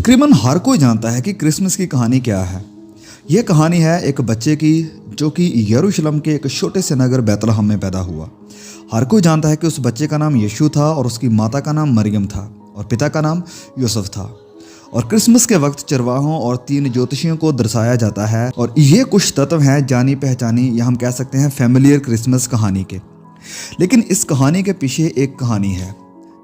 तकरीबन हर कोई जानता है कि क्रिसमस की कहानी क्या है। यह कहानी है एक बच्चे की जो कि यरूशलेम के एक छोटे से नगर बैतलहम में पैदा हुआ। हर कोई जानता है कि उस बच्चे का नाम यीशु था और उसकी माता का नाम मरियम था और पिता का नाम यूसुफ था। और क्रिसमस के वक्त चरवाहों और 3 ज्योतिषियों को दर्शाया जाता है और ये कुछ तत्व हैं जानी पहचानी या हम कह सकते हैं फैमिलियर क्रिसमस कहानी के। लेकिन इस कहानी के पीछे एक कहानी है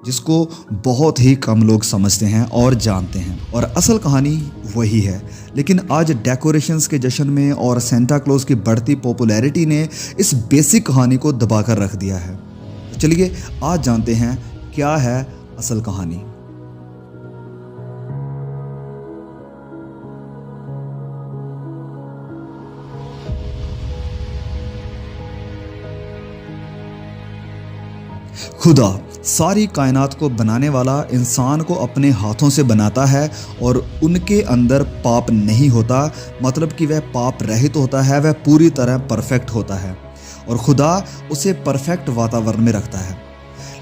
जिसको बहुत ही कम लोग समझते हैं और जानते हैं, और असल कहानी वही है। लेकिन आज डेकोरेशंस के जश्न में और सेंटा क्लॉज की बढ़ती पॉपुलैरिटी ने इस बेसिक कहानी को दबाकर रख दिया है। तो चलिए आज जानते हैं क्या है असल कहानी। खुदा सारी कायनात को बनाने वाला इंसान को अपने हाथों से बनाता है और उनके अंदर पाप नहीं होता, मतलब कि वह पाप रहित होता है, वह पूरी तरह परफेक्ट होता है और खुदा उसे परफेक्ट वातावरण में रखता है।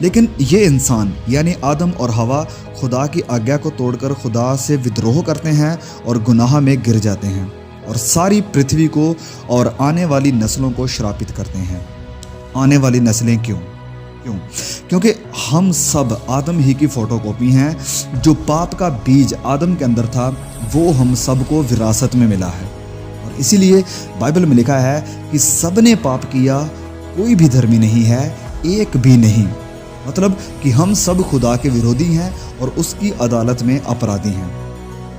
लेकिन ये इंसान यानी आदम और हवा खुदा की आज्ञा को तोड़कर खुदा से विद्रोह करते हैं और गुनाह में गिर जाते हैं और सारी पृथ्वी को और आने वाली नस्लों को श्रापित करते हैं। आने वाली नस्लें क्यों? क्योंकि हम सब आदम ही की फोटोकॉपी हैं। जो पाप का बीज आदम के अंदर था वो हम सबको विरासत में मिला है और इसीलिए बाइबल में लिखा है कि सब ने पाप किया, कोई भी धर्मी नहीं है, एक भी नहीं। मतलब कि हम सब खुदा के विरोधी हैं और उसकी अदालत में अपराधी हैं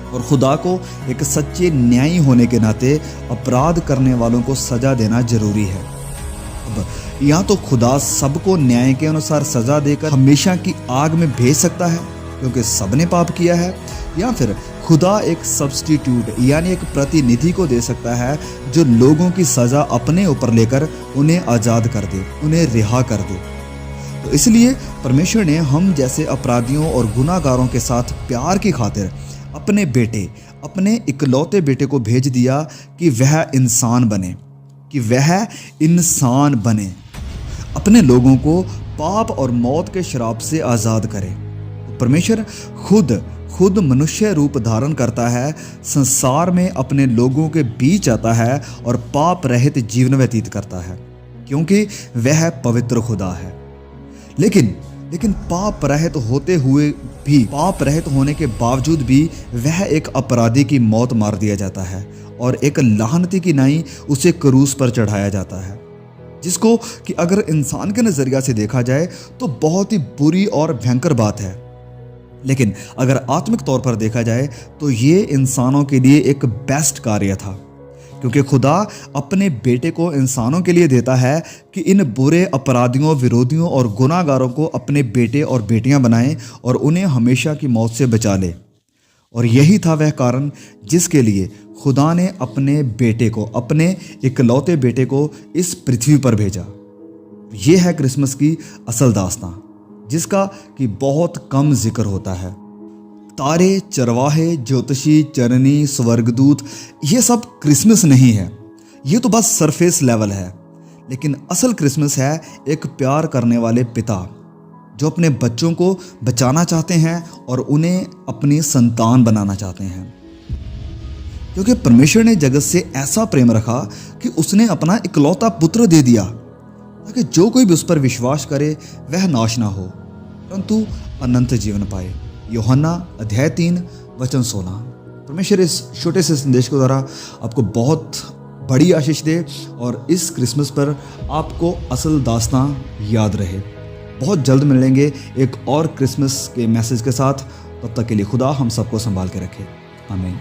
और खुदा को एक सच्चे न्यायी होने के नाते अपराध करने वालों को सजा देना जरूरी है। अब या तो खुदा सबको न्याय के अनुसार सजा देकर हमेशा की आग में भेज सकता है क्योंकि सबने पाप किया है, या फिर खुदा एक सब्स्टिट्यूट यानी एक प्रतिनिधि को दे सकता है जो लोगों की सजा अपने ऊपर लेकर उन्हें आज़ाद कर दे, उन्हें रिहा कर दे। तो इसलिए परमेश्वर ने हम जैसे अपराधियों और गुनाहगारों के साथ प्यार की खातिर अपने बेटे, अपने इकलौते बेटे को भेज दिया कि वह इंसान बने, अपने लोगों को पाप और मौत के श्राप से आज़ाद करे। तो परमेश्वर खुद मनुष्य रूप धारण करता है, संसार में अपने लोगों के बीच आता है और पाप रहित जीवन व्यतीत करता है क्योंकि वह पवित्र खुदा है। लेकिन पाप रहित होने के बावजूद भी वह एक अपराधी की मौत मार दिया जाता है और एक लाहनती की नाई उसे क्रूस पर चढ़ाया जाता है, जिसको कि अगर इंसान के नज़रिया से देखा जाए तो बहुत ही बुरी और भयंकर बात है। लेकिन अगर आत्मिक तौर पर देखा जाए तो ये इंसानों के लिए एक बेस्ट कार्य था क्योंकि खुदा अपने बेटे को इंसानों के लिए देता है कि इन बुरे अपराधियों, विरोधियों और गुनाहगारों को अपने बेटे और बेटियां बनाए और उन्हें हमेशा की मौत से बचा ले। और यही था वह कारण जिसके लिए खुदा ने अपने इकलौते बेटे को इस पृथ्वी पर भेजा। ये है क्रिसमस की असल दास्तां जिसका कि बहुत कम जिक्र होता है। तारे, चरवाहे, ज्योतिषी, चरनी, स्वर्गदूत, ये सब क्रिसमस नहीं है, ये तो बस सरफेस लेवल है। लेकिन असल क्रिसमस है एक प्यार करने वाले पिता जो अपने बच्चों को बचाना चाहते हैं और उन्हें अपनी संतान बनाना चाहते हैं, क्योंकि परमेश्वर ने जगत से ऐसा प्रेम रखा कि उसने अपना इकलौता पुत्र दे दिया ताकि जो कोई भी उस पर विश्वास करे वह नाश ना हो परंतु अनंत जीवन पाए। यूहन्ना अध्याय 3 वचन 16। परमेश्वर इस छोटे से संदेश के द्वारा आपको बहुत बड़ी आशीष दे और इस क्रिसमस पर आपको असल दास्तां याद रहे। बहुत जल्द मिलेंगे एक और क्रिसमस के मैसेज के साथ। तब तक के लिए खुदा हम सबको संभाल के रखे। आमीन।